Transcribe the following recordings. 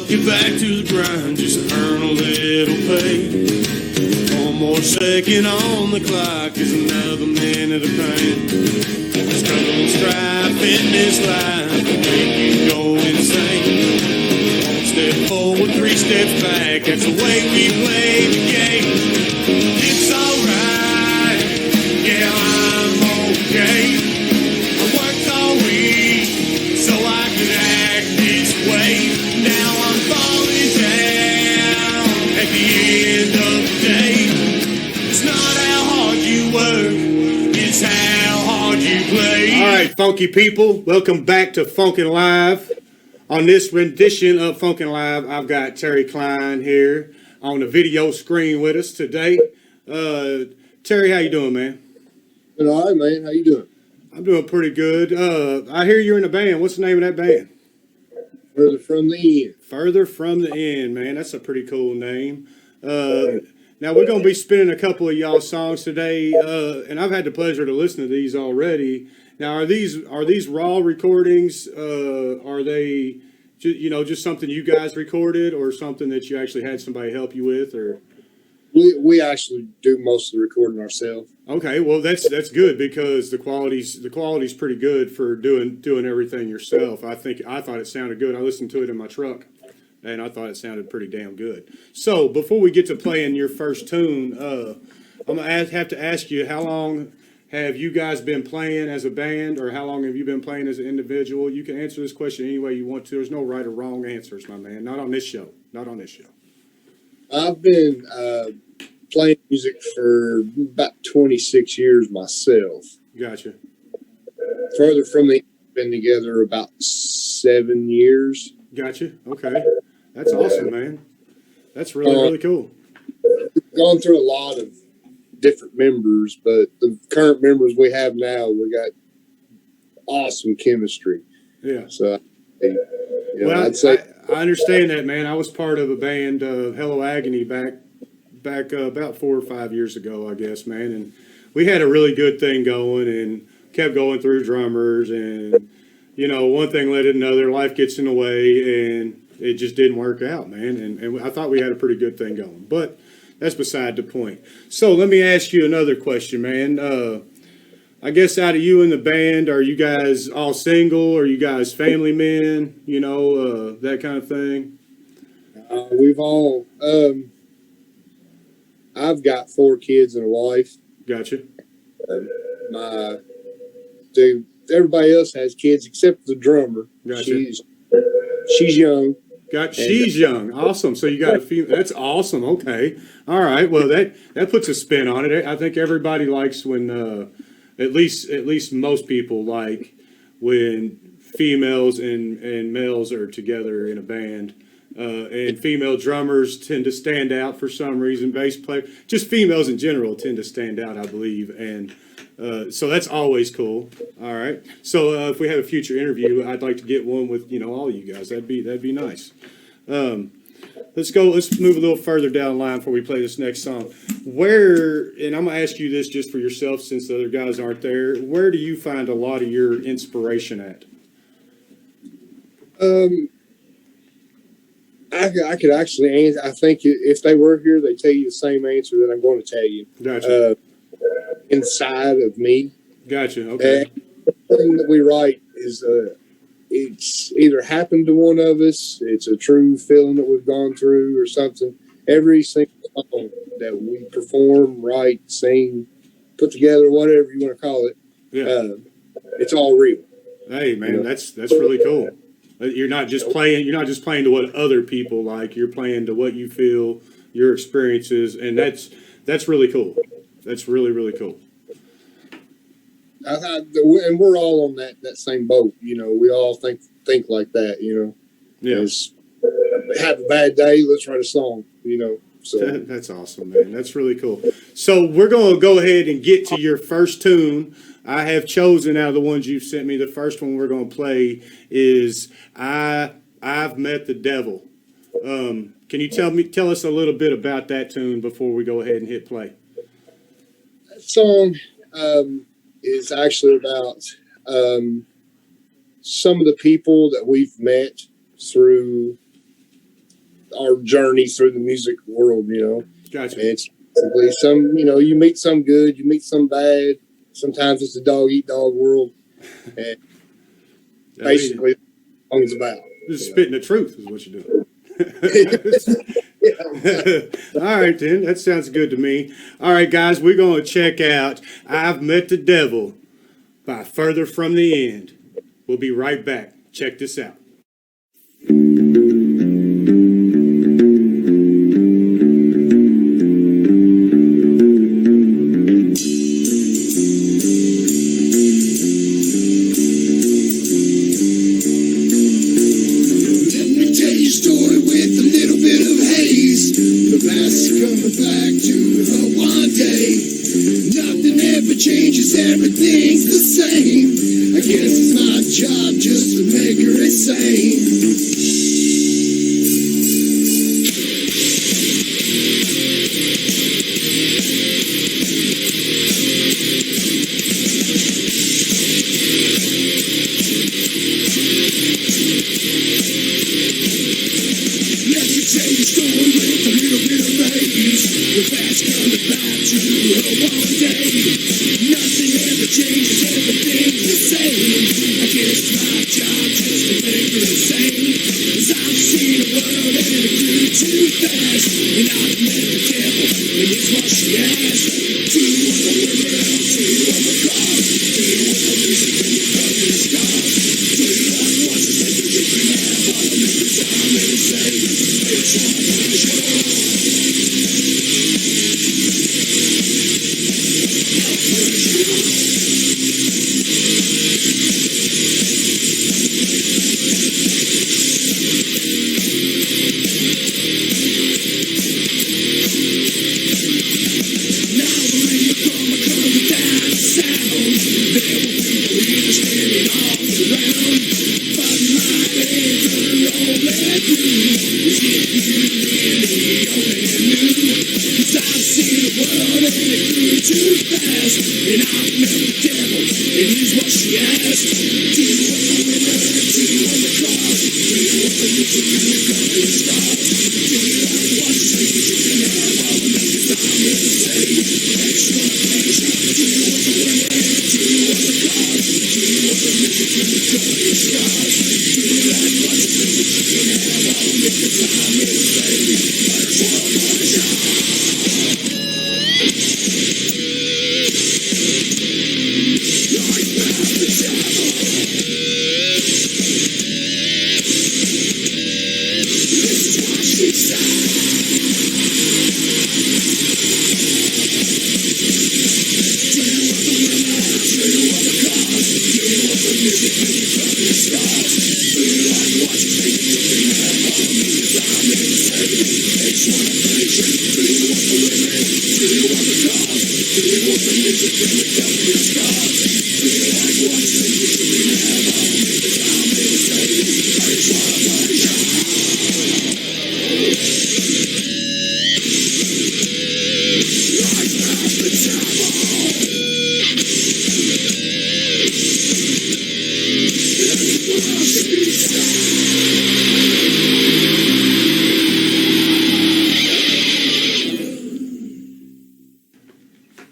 get back to the grind, just earn a little pay. One more second on the clock is another minute of pain. Struggle and strife in this life will make you go insane. One step forward, three steps back, that's the way we play the game. It's alright, yeah, I'm okay. I worked all week so I could act this way. Now I'm falling down at the end of the day. It's not how hard you work, it's how hard you play. All right, funky people, welcome back to Funkin Live. On this rendition of Funkin Live, I've got Terry Cline here on the video screen with us today. Terry, how you doing, man? Doing all right, man. How you doing? I'm doing pretty good. I hear you're in a band. What's the name of that band? Further from the end. Further from the End, man. That's a pretty cool name. Now, we're going to be spinning a couple of y'all songs today, and I've had the pleasure to listen to these already. Now, are these raw recordings? Are they, just something you guys recorded, or something that you actually had somebody help you with, or? We actually do most of the recording ourselves. Okay, well that's good because the quality's pretty good for doing everything yourself. I thought it sounded good. I listened to it in my truck, and I thought it sounded pretty damn good. So before we get to playing your first tune, I'm gonna have to ask you, how long have you guys been playing as a band, or how long have you been playing as an individual? You can answer this question any way you want to. There's no right or wrong answers, my man. Not on this show. Not on this show. I've been playing music for about 26 years myself. Gotcha. Further from the end, been together about 7 years. Gotcha. Okay. That's awesome, man. That's really cool. We've gone through a lot of different members, but the current members we have now, we got awesome chemistry. Yeah. So, Well, I'd say I understand that, man. I was part of a band, Hello Agony, back about 4 or 5 years ago, I guess, man. And we had a really good thing going and kept going through drummers. And, one thing led to another. Life gets in the way, and it just didn't work out, man. And I thought we had a pretty good thing going. But that's beside the point. So let me ask you another question, man. I guess out of you and the band, are you guys all single? Are you guys family men? That kind of thing? we've all, I've got 4 kids and a wife. Gotcha. Everybody else has kids except the drummer. Gotcha. She's young. She's young. Awesome. So you got a few. That's awesome. Okay. All right. Well, that puts a spin on it. I think everybody likes when, at least most people like when females and males are together in a band. And female drummers tend to stand out for some reason. Bass player, just females in general tend to stand out, I believe. And so that's always cool. All right. So if we have a future interview, I'd like to get one with all you guys. That'd be nice. Let's move a little further down the line before we play this next song. And I'm gonna ask you this just for yourself, since the other guys aren't there. Where do you find a lot of your inspiration at? I could actually answer. I think if they were here, they'd tell you the same answer that I'm going to tell you. Gotcha. Inside of me. Gotcha. Okay. Everything that we write is it's either happened to one of us, it's a true feeling that we've gone through, or something. Every single song that we perform, write, sing, put together, whatever you want to call it, it's all real. Hey, man, that's really cool. You're not just playing to what other people like. You're playing to what you feel, your experiences, and that's really cool. That's really, really cool. And we're all on that same boat. We all think like that. Yeah. Have a bad day, let's write a song. So that's awesome, man. That's really cool. So we're going to go ahead and get to your first tune. I have chosen out of the ones you've sent me. The first one we're going to play is I've Met the Devil. Can you tell us a little bit about that tune before we go ahead and hit play? That song is actually about some of the people that we've met through our journey through the music world. Gotcha. It's basically you meet some good, you meet some bad. Sometimes it's a dog eat dog world, and basically, what it's about. Just spitting the truth is what you're doing. All right, then. That sounds good to me. All right, guys, we're going to check out I've Met the Devil by Further From the End. We'll be right back. Check this out. Everything's the same. I guess it's my job just to make her insane. Let me tell you a story with a little bit of haze. The past coming back to her one day. Nothing ever changes, everything's the same. I guess it's my job just to make her insane. 'Cause I've seen a world and it grew too fast. And I've met the devil, and it's what she asked. Do you want the women? Do you want the cars? Do you want the music and the fucking stars? Do you like watching the music and have all the music time and say it's one for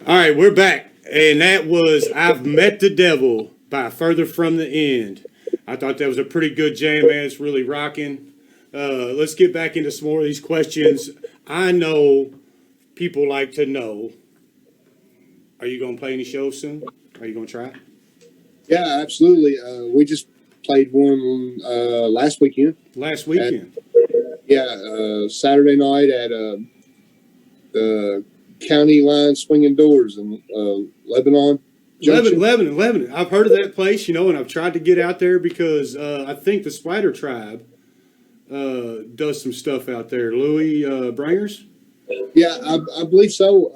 All right, we're back. And that was I've Met the Devil by Further From the End. I thought that was a pretty good jam, man. It's really rocking. Let's get back into some more of these questions. I know people like to know, are you going to play any shows soon? Are you going to try? Yeah, absolutely. We just played one last weekend. Last weekend? Saturday night at the County Line Swinging Doors in Lebanon. Lebanon. I've heard of that place, and I've tried to get out there because I think the Spider Tribe does some stuff out there. Louis Bringers? Yeah, I believe so.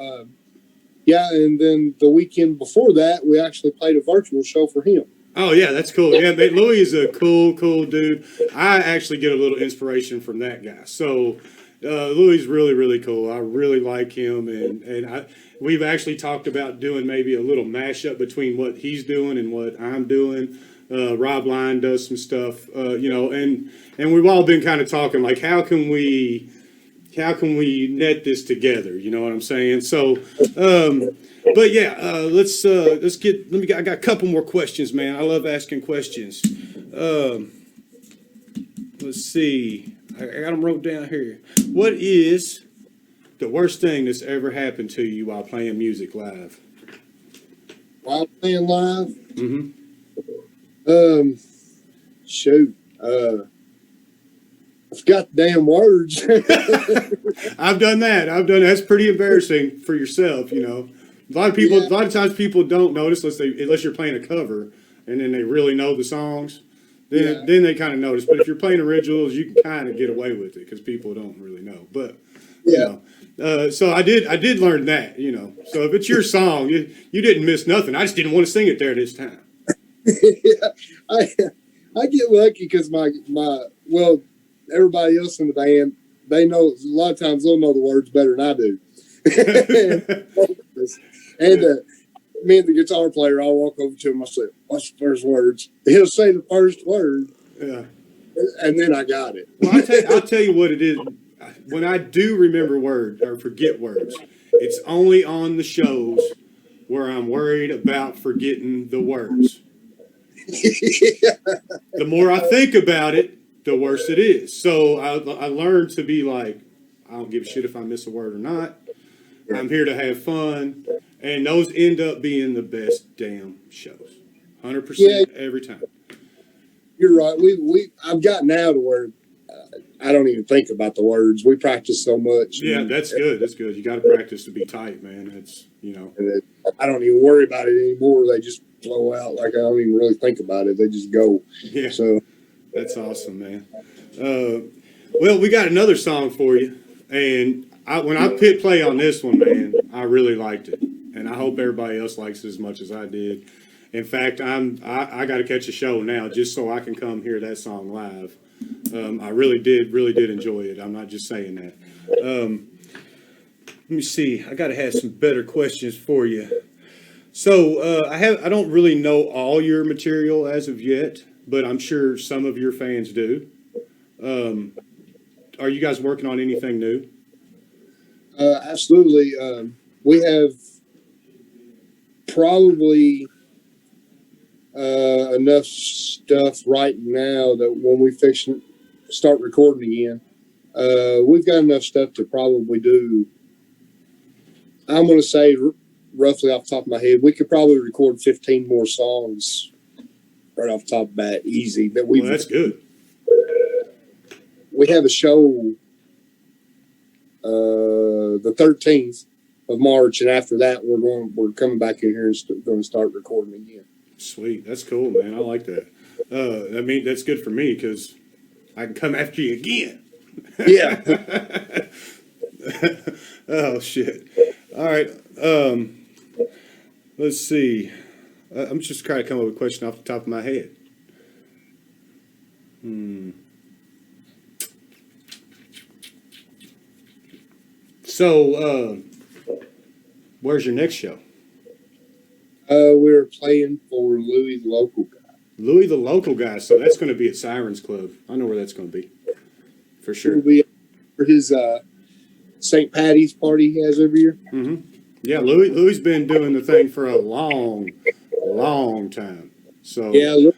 And then the weekend before that, we actually played a virtual show for him. Oh, yeah, that's cool. Yeah, Louis is a cool dude. I actually get a little inspiration from that guy. So Louis is really, really cool. I really like him, and we've actually talked about doing maybe a little mashup between what he's doing and what I'm doing. Rob Line does some stuff, and we've all been kind of talking like, how can we net this together? You know what I'm saying? So, but yeah, let's get. I got a couple more questions, man. I love asking questions. Let's see. I got them wrote down here. What is the worst thing that's ever happened to you while playing music live? While playing live, Mm-hmm. shoot, I forgot the damn words. I've done that. That's pretty embarrassing for yourself, you know. A lot of people, Yeah. a lot of times people don't notice unless you're playing a cover, and then they really know the songs. Then they kind of notice. But if you're playing originals, you can kind of get away with it because people don't really know. But Yeah. so I did learn that, you know. So if it's your song, you didn't miss nothing. I just didn't want to sing it there this time. Yeah, I get lucky because well, everybody else in the band, they know, a lot of times they'll know the words better than I do. And me and the guitar player, I'll walk over to him. I say, "What's the first words?" He'll say the first word, Yeah. and then I got it. Well, I'll tell you what it is. When I do remember words or forget words, it's only on the shows where I'm worried about forgetting the words. The more I think about it, the worse it is. So I learned to be like, I don't give a shit if I miss a word or not. I'm here to have fun. And those end up being the best damn shows. 100% every time. You're right. I've gotten now to where I don't even think about the words. We practice so much. Yeah, that's good. That's good. You got to practice to be tight, man. It's, you know. And I don't even worry about it anymore. They just flow out like I don't even really think about it. They just go. Yeah. So that's awesome, man. Well, we got another song for you. And when I hit play on this one, man, I really liked it. And I hope everybody else likes it as much as I did. In fact, I got to catch a show now just so I can come hear that song live. I really did enjoy it. I'm not just saying that. Let me see. I got to have some better questions for you. So I don't really know all your material as of yet, but I'm sure some of your fans do. Are you guys working on anything new? absolutely. We have probably enough stuff right now that when we start recording again, we've got enough stuff to probably do. I'm going to say roughly off the top of my head, we could probably record 15 more songs right off the top of that, easy. That Well, that's good. We have a show the 13th of March, and after that, we're coming back in here and going to start recording again. Sweet, that's cool, man. I like that. I mean, that's good for me because I can come after you again. Yeah. Oh shit! All right. Let's see. I'm just trying to come up with a question off the top of my head. So, where's your next show? We're playing for Louis, the local guy. Louis, the local guy. So that's going to be at Sirens Club. I know where that's going to be. For sure. We'll be for his St. Patty's party he has every year. Mm-hmm. Yeah, Louis's been doing the thing for a long time. So Yeah,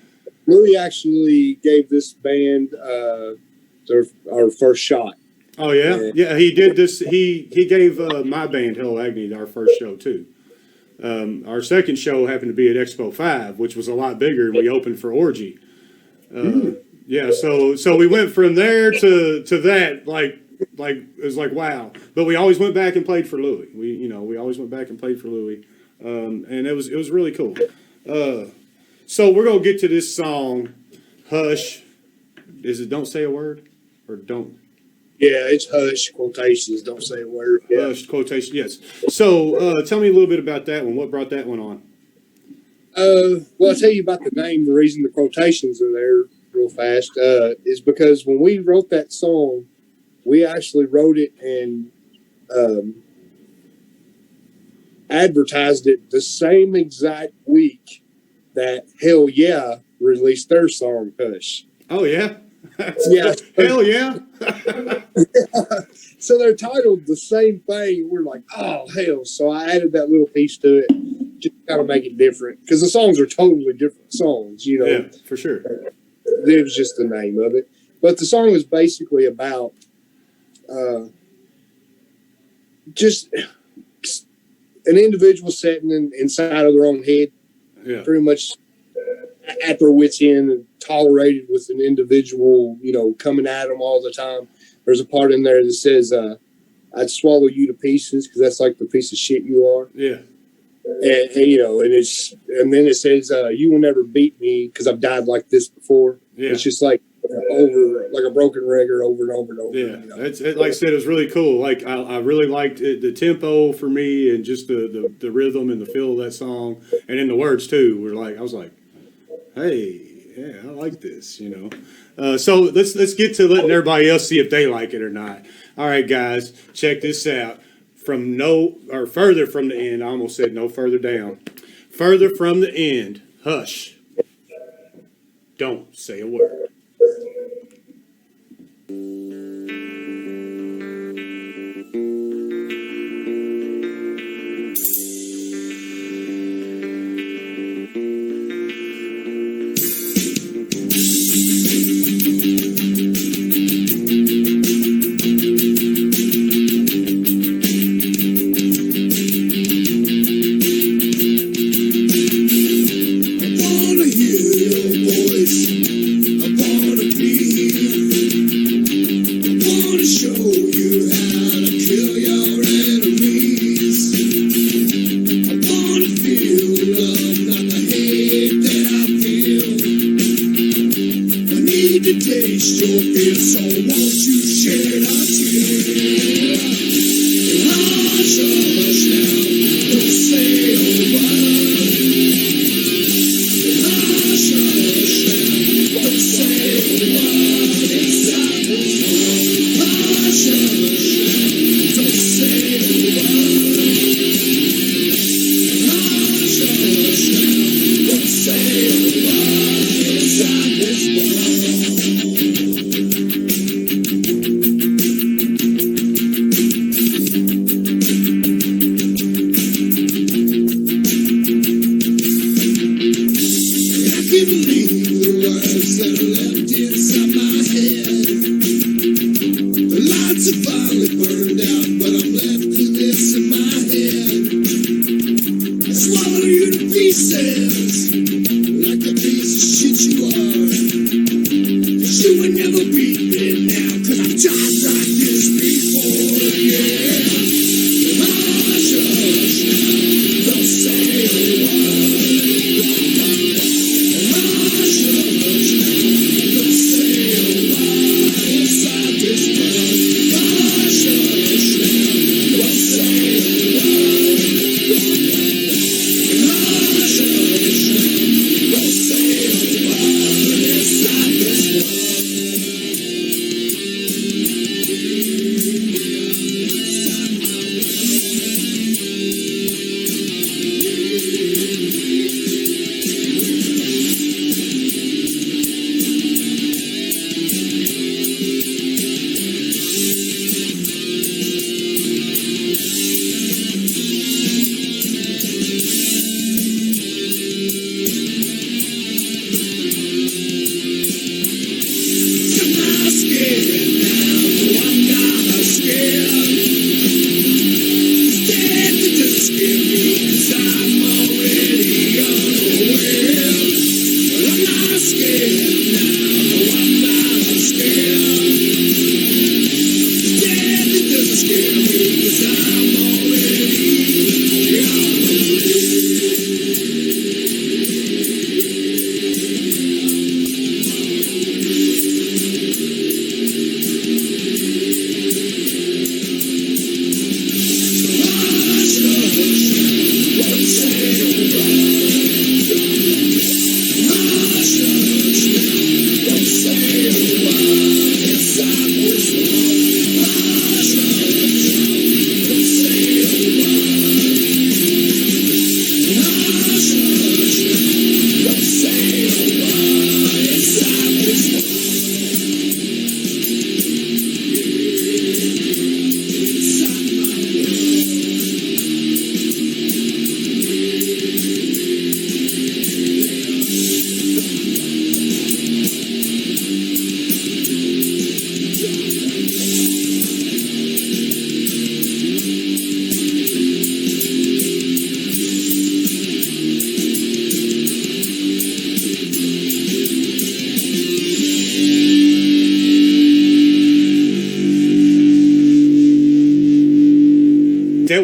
Louis actually gave this band our first shot. Oh yeah, yeah. He did this. He gave my band Hello Agony our first show too. Our second show happened to be at Expo 5, which was a lot bigger, and we opened for Orgy. Yeah, so we went from there to that, like it was like wow. But we always went back and played for Louis. We always went back and played for Louis, and it was really cool. So we're gonna get to this song, Hush. Is it Don't Say a Word or Don't? Yeah, it's Hush quotations. Don't say a word. Yeah. Hush quotation. Yes. So tell me a little bit about that one. What brought that one on? Well, I'll tell you about the name. The reason the quotations are there real fast is because when we wrote that song, we actually wrote it and advertised it the same exact week that Hell Yeah released their song Hush. Oh yeah. Yeah. Hell yeah. So they're titled the same thing. We're like, oh hell! So I added that little piece to it, just kind of make it different because the songs are totally different songs. You know, Yeah, for sure. it was just the name of it. But the song is basically about just an individual sitting inside of their own head, Yeah. pretty much at their wits' end, and tolerated with an individual, you know, coming at them all the time. There's a part in there that says, "I'd swallow you to pieces because that's like the piece of shit you are." Yeah. And you know, and then it says, "You will never beat me because I've died like this before." Yeah. It's just like over, like a broken record, over and over and over. Yeah, You know? like I said, it was really cool. Like I really liked it, the tempo for me, and just the rhythm and the feel of that song, and then the words too. I was like, hey, yeah, I like this, you know. So let's get to letting everybody else see if they like it or not. All right, guys, check this out. Further from the end. I almost said no further down. Further from the end. Hush. Don't say a word.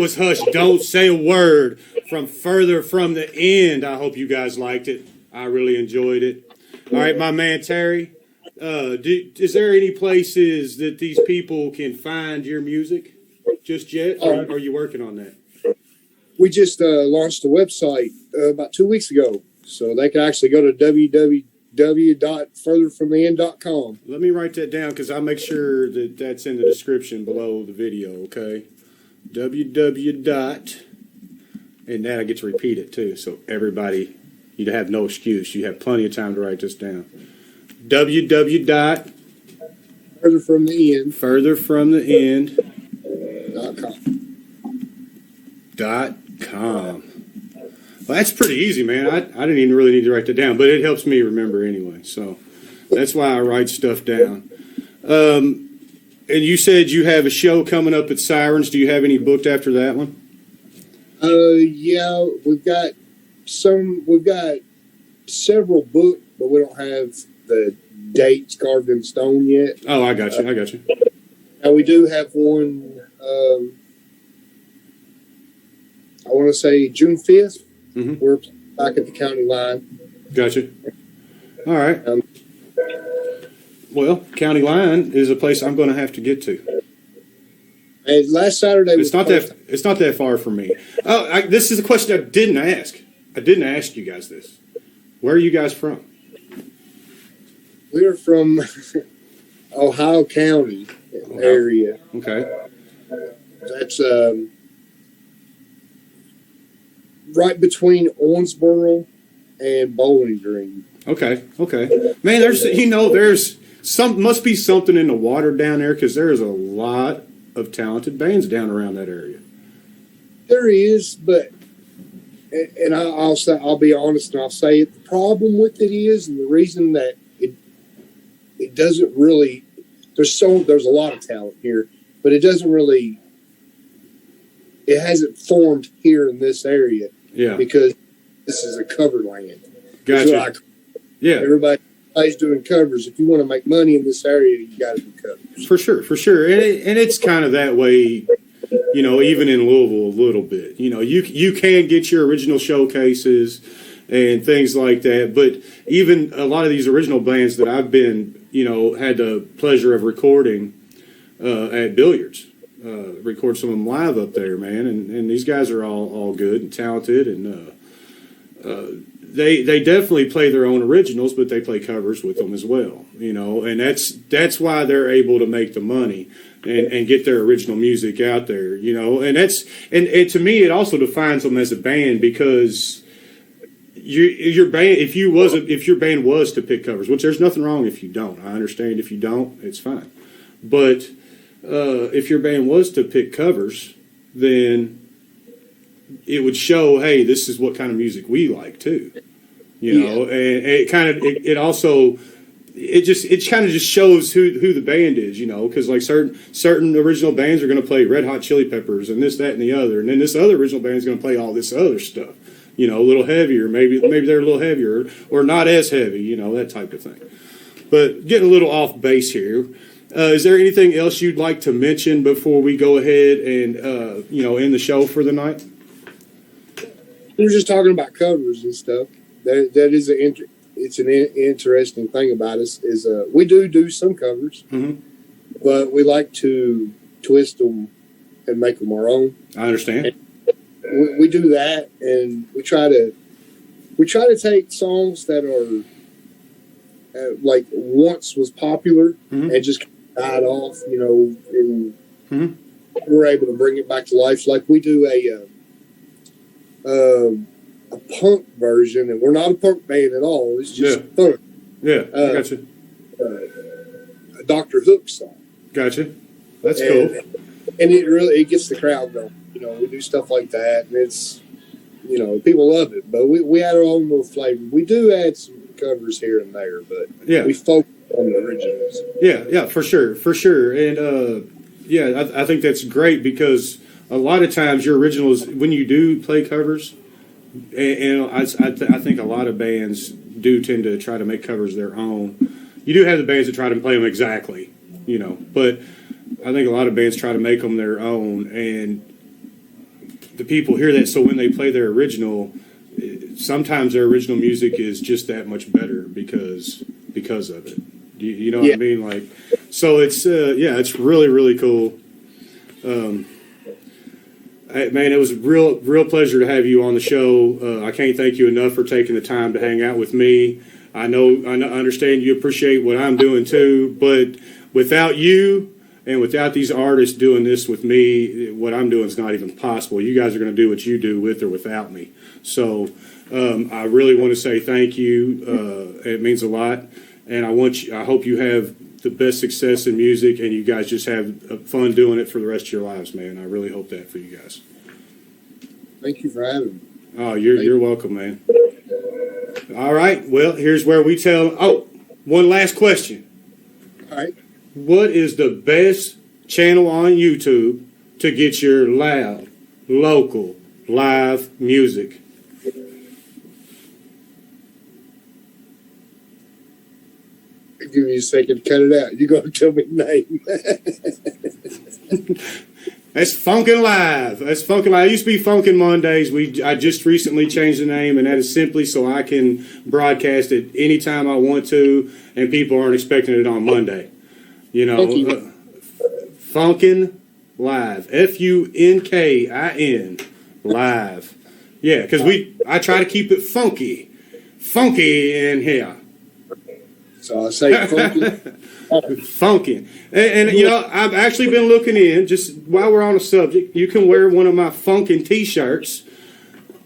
was Hush. Don't say a word from Further From the End. I hope you guys liked it. I really enjoyed it. All right, my man Terry. Is there any places that these people can find your music just yet? Or are you working on that? We just launched a website about 2 weeks ago, so they can actually go to www.furtherfromtheend.com. Let me write that down because I'll make sure that that's in the description below the video, okay? www. And then I get to repeat it too, so everybody, you'd have no excuse. You have plenty of time to write this down. www. furtherfromtheend.com. Well, that's pretty easy, man. I didn't even really need to write that down, but it helps me remember anyway. So that's why I write stuff down. And you said you have a show coming up at Sirens. Do you have any booked after that one? Yeah, we've got several booked, but we don't have the dates carved in stone yet. Oh, I got you. Now we do have one. I want to say June 5th. Mm-hmm. We're back at the county line. Gotcha. All right. Well, County Line is a place I'm going to have to get to. And last Saturday, It's not that far from me. Oh, this is a question I didn't ask. I didn't ask you guys this. Where are you guys from? We're from Ohio County area. Okay. That's right between Owensboro and Bowling Green. Okay. Man, there's must be something in the water down there because there's a lot of talented bands down around that area. There is, but and I'll be honest and I'll say it. The problem with it is, and the reason that it doesn't really there's a lot of talent here, but it hasn't formed here in this area. Yeah. Because this is a cover land. Gotcha. Yeah. Everybody's doing covers. If you want to make money in this area, you got to do covers. For sure. And it's kind of that way, even in Louisville a little bit. You can get your original showcases and things like that, but even a lot of these original bands that I've been, had the pleasure of recording at Billiards. Record some of them live up there, man, and these guys are all good and talented, and they definitely play their own originals, but they play covers with them as well, and that's why they're able to make the money and get their original music out there, and and to me it also defines them as a band because your band if your band was to pick covers, which there's nothing wrong if you don't. I understand if you don't, it's fine, but if your band was to pick covers, then it would show, hey, this is what kind of music we like too, and it kind of just shows who the band is, because like certain original bands are going to play Red Hot Chili Peppers and this, that, and the other, and then this other original band is going to play all this other stuff, a little heavier, maybe they're a little heavier or not as heavy, that type of thing. But getting a little off base here. Is there anything else you'd like to mention before we go ahead and end the show for the night? We were just talking about covers and stuff. That is an interesting thing about us is we do some covers, mm-hmm. but we like to twist them and make them our own. I understand. We do that, and we try to take songs that are like once was popular, mm-hmm. and just died off, and mm-hmm. we're able to bring it back to life. Like we do a punk version, and we're not a punk band at all. It's just fun. Yeah, I gotcha. A Dr. Hook song. Gotcha. That's cool. And it gets the crowd going. We do stuff like that, and it's people love it. But we add our own little flavor. We do add some covers here and there, but we focus on the originals. Yeah, for sure. And I think that's great because a lot of times your originals, when you do play covers, and I think a lot of bands do tend to try to make covers their own. You do have the bands that try to play them exactly, but I think a lot of bands try to make them their own. And the people hear that. So when they play their original, sometimes their original music is just that much better because of it. You know what I mean? Like, so it's it's really, really cool. Man, it was a real pleasure to have you on the show. I can't thank you enough for taking the time to hang out with me. I understand you appreciate what I'm doing too, but without you and without these artists doing this with me, what I'm doing is not even possible. You guys are going to do what you do with or without me. So I really want to say thank you. It means a lot, and I hope you have the best success in music, and you guys just have fun doing it for the rest of your lives, man. I really hope that for you guys. Thank you for having me. Oh, you're welcome, man. All right. Well, here's where we tell. Oh, one last question. All right. What is the best channel on YouTube to get your loud, local, live music? I'll give you a second to cut it out. You're going to tell me the name. That's Funkin' Live. That's Funkin' Live. It used to be Funkin' Mondays. I just recently changed the name, and that is simply so I can broadcast it anytime I want to, and people aren't expecting it on Monday. You know, Funkin' Live. Funkin Live. Yeah, because I try to keep it funky in here. So I say funky. Funkin'. And you know, I've actually been looking in, just while we're on the subject, you can wear one of my Funkin' t-shirts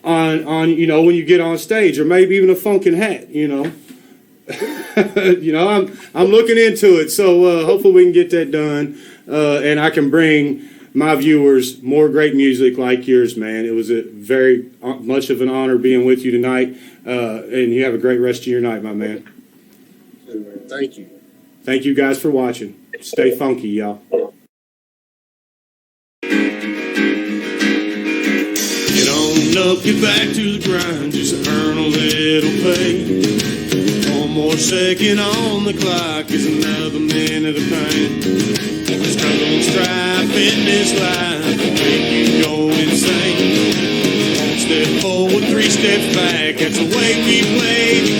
on you know, when you get on stage, or maybe even a Funkin' hat, you know. You know, I'm looking into it, so hopefully we can get that done, and I can bring my viewers more great music like yours, man. It was a very much of an honor being with you tonight, and you have a great rest of your night, my man. Thank you. Thank you guys for watching. Stay funky, y'all. Get on up, get back to the grind, just earn a little pay. One more second on the clock is another minute of pain. Struggle and strife in this life will make you go insane. One step forward, 3 steps back, that's the way we play.